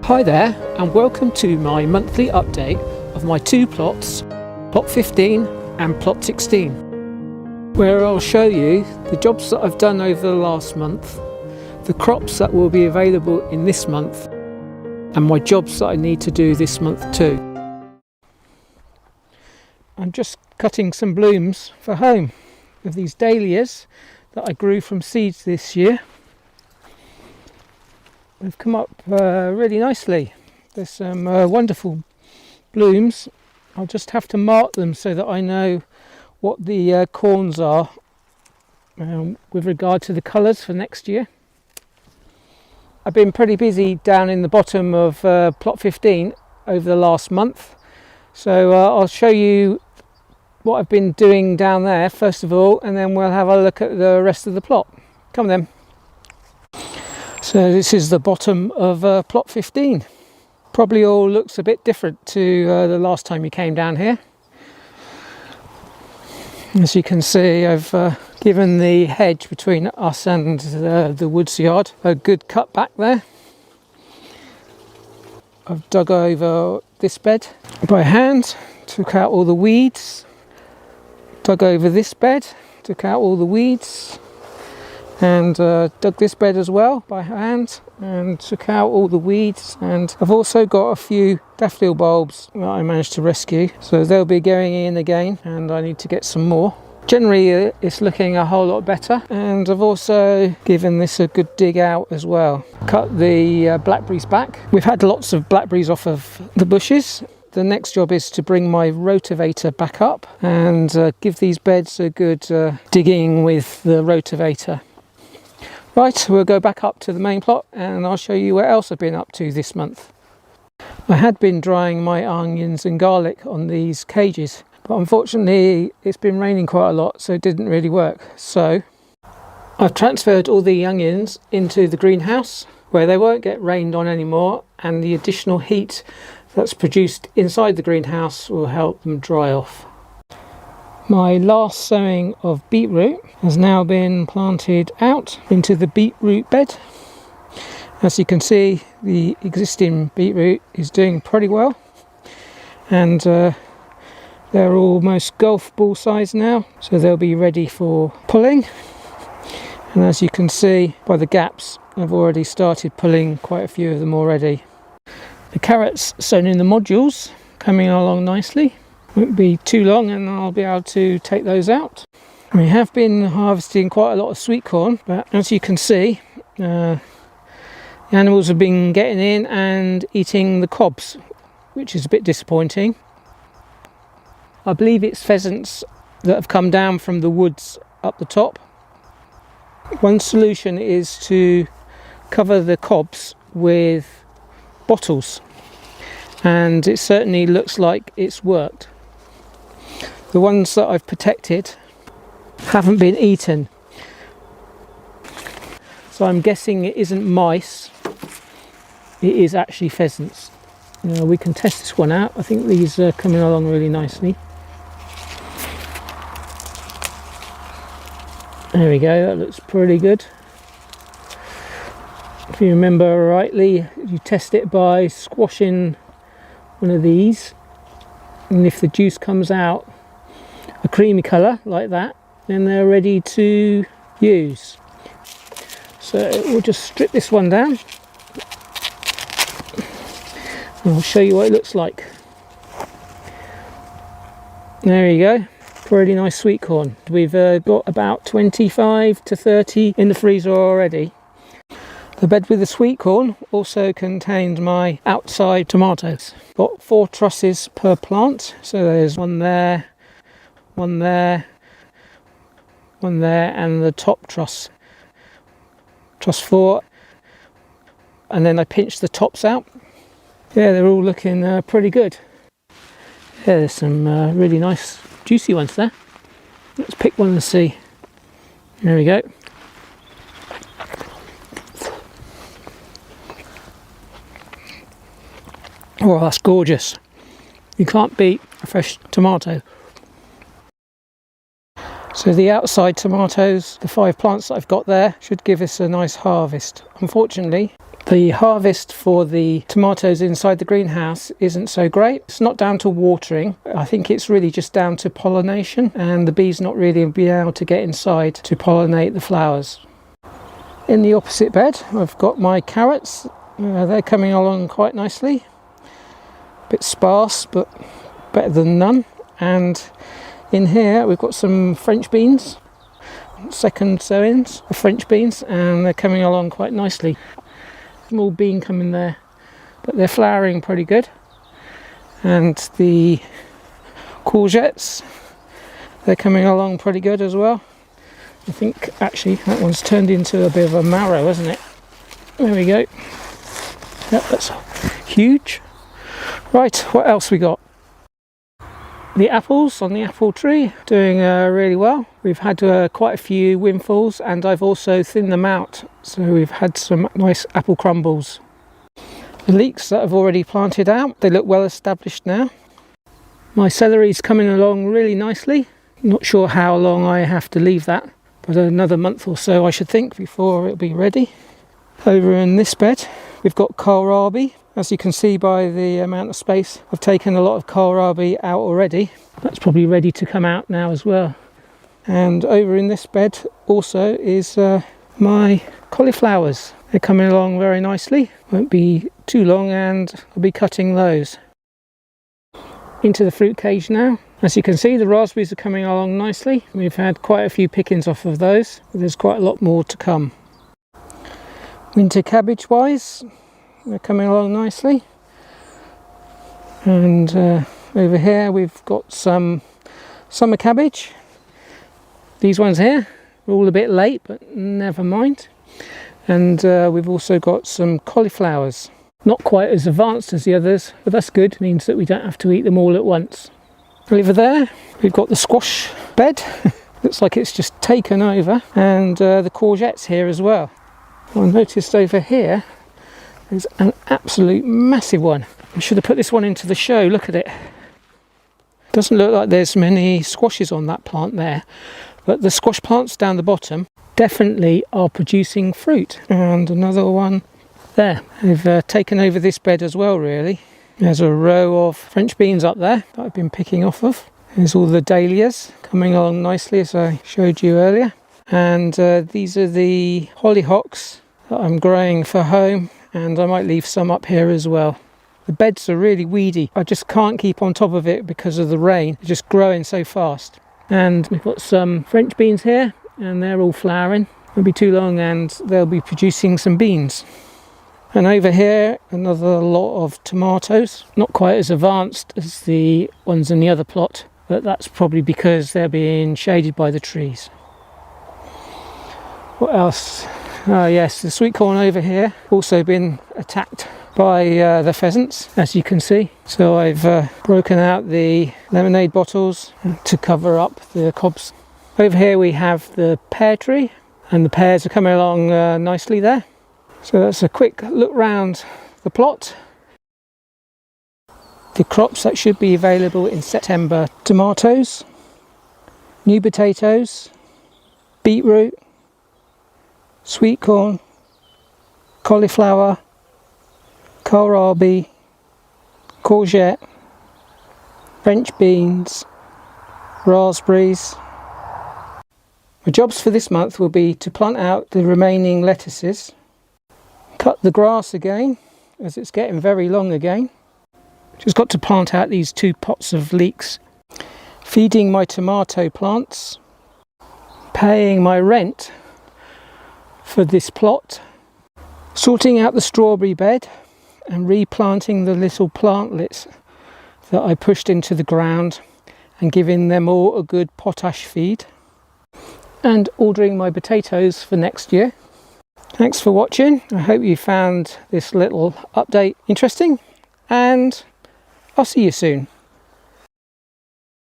Hi there, and welcome to my monthly update of my two plots, plot 15 and plot 16, where I'll show you the jobs that I've done over the last month, the crops that will be available in this month, and my jobs that I need to do this month too. I'm just cutting some blooms for home of these dahlias that I grew from seeds this year. They've come up really nicely. There's some wonderful blooms. I'll just have to mark them so that I know what the corns are with regard to the colours for next year. I've been pretty busy down in the bottom of plot 15 over the last month, so I'll show you what I've been doing down there first of all, and then we'll have a look at the rest of the plot. Come then. So this is the bottom of plot 15. Probably all looks a bit different to the last time you came down here. As you can see, I've given the hedge between us and the woods yard a good cut back there. I've dug over this bed by hand, took out all the weeds, dug over this bed, took out all the weeds, and dug this bed as well by hand and took out all the weeds. And I've also got a few daffodil bulbs that I managed to rescue, so they'll be going in again, and I need to get some more. Generally it's looking a whole lot better, and I've also given this a good dig out as well. Cut the blackberries back. We've had lots of blackberries off of the bushes. The next job is to bring my rotavator back up and give these beds a good digging with the rotavator. Right, we'll go back up to the main plot and I'll show you what else I've been up to this month. I had been drying my onions and garlic on these cages, but unfortunately it's been raining quite a lot, so it didn't really work. So I've transferred all the onions into the greenhouse where they won't get rained on anymore, and the additional heat that's produced inside the greenhouse will help them dry off. My last sowing of beetroot has now been planted out into the beetroot bed. As you can see, the existing beetroot is doing pretty well, and they're almost golf ball size now, so they'll be ready for pulling. And as you can see by the gaps, I've already started pulling quite a few of them already. The carrots sown in the modules coming along nicely. Won't be too long and I'll be able to take those out. We have been harvesting quite a lot of sweetcorn, but as you can see, the animals have been getting in and eating the cobs, which is a bit disappointing. I believe it's pheasants that have come down from the woods up the top. One solution is to cover the cobs with bottles, and it certainly looks like it's worked. The ones that I've protected haven't been eaten, so I'm guessing it isn't mice, it is actually pheasants. We can test this one out. I think these are coming along really nicely. There we go, that looks pretty good. If you remember rightly, you test it by squashing one of these, and if the juice comes out a creamy colour like that, then they're ready to use. So we'll just strip this one down and I'll show you what it looks like. There you go, pretty nice sweet corn. We've got about 25 to 30 in the freezer already. The bed with the sweet corn also contained my outside tomatoes. Got 4 trusses per plant, so there's one there, one there, one there, and the top truss 4, and then I pinched the tops out. Yeah, they're all looking pretty good. Yeah, there's some really nice juicy ones there. Let's pick one and see. There we go. Oh, that's gorgeous. You can't beat a fresh tomato. So the outside tomatoes, the 5 plants that I've got there, should give us a nice harvest. Unfortunately, The harvest for the tomatoes inside the greenhouse isn't so great. It's not down to watering. I think it's really just down to pollination, and the bees not really being able to get inside to pollinate the flowers. In the opposite bed, I've got my carrots. They're coming along quite nicely. A bit sparse, but better than none. And in here, we've got some French beans, second sowings of French beans, and they're coming along quite nicely. Small bean coming there, but they're flowering pretty good. And the courgettes, they're coming along pretty good as well. I think actually that one's turned into a bit of a marrow, hasn't it? There we go. Yep, that's huge. Right, what else we got? The apples on the apple tree doing really well. We've had quite a few windfalls, and I've also thinned them out, so we've had some nice apple crumbles. The leeks that I've already planted out, they look well established now. My celery's coming along really nicely. Not sure how long I have to leave that, but another month or so I should think before it'll be ready. Over in this bed we've got kohlrabi. As you can see by the amount of space, I've taken a lot of kohlrabi out already. That's probably ready to come out now as well. And over in this bed also is my cauliflowers. They're coming along very nicely. Won't be too long and I'll be cutting those. Into the fruit cage now. As you can see, the raspberries are coming along nicely. We've had quite a few pickings off of those, but there's quite a lot more to come. Winter cabbage wise, they're coming along nicely. And over here we've got some summer cabbage. These ones here are all a bit late, but never mind. And we've also got some cauliflowers. Not quite as advanced as the others, but that's good. It means that we don't have to eat them all at once. Over there we've got the squash bed. Looks like it's just taken over. And the courgettes here as well. I noticed over here there's an absolute massive one. I should have put this one into the show. Look at it. Doesn't look like there's many squashes on that plant there, but the squash plants down the bottom definitely are producing fruit. And another one there. They've taken over this bed as well, really. There's a row of French beans up there that I've been picking off of. There's all the dahlias coming along nicely, as I showed you earlier. And these are the hollyhocks that I'm growing for home, and I might leave some up here as well. The beds are really weedy. I just can't keep on top of it because of the rain. It's just growing so fast. And we've got some French beans here, and they're all flowering. Won't be too long and they'll be producing some beans. And over here, another lot of tomatoes. Not quite as advanced as the ones in the other plot, but that's probably because they're being shaded by the trees. What else? Oh yes, the sweetcorn over here also been attacked by the pheasants, as you can see. So I've broken out the lemonade bottles to cover up the cobs. Over here we have the pear tree, and the pears are coming along nicely there. So that's a quick look round the plot. The crops that should be available in September: tomatoes, new potatoes, beetroot, sweetcorn, cauliflower, kohlrabi, courgette, French beans, raspberries. My jobs for this month will be to plant out the remaining lettuces, cut the grass again as it's getting very long again. Just got to plant out these 2 pots of leeks, feeding my tomato plants, paying my rent for this plot, sorting out the strawberry bed and replanting the little plantlets that I pushed into the ground and giving them all a good potash feed, and ordering my potatoes for next year. Thanks for watching. I hope you found this little update interesting, and I'll see you soon.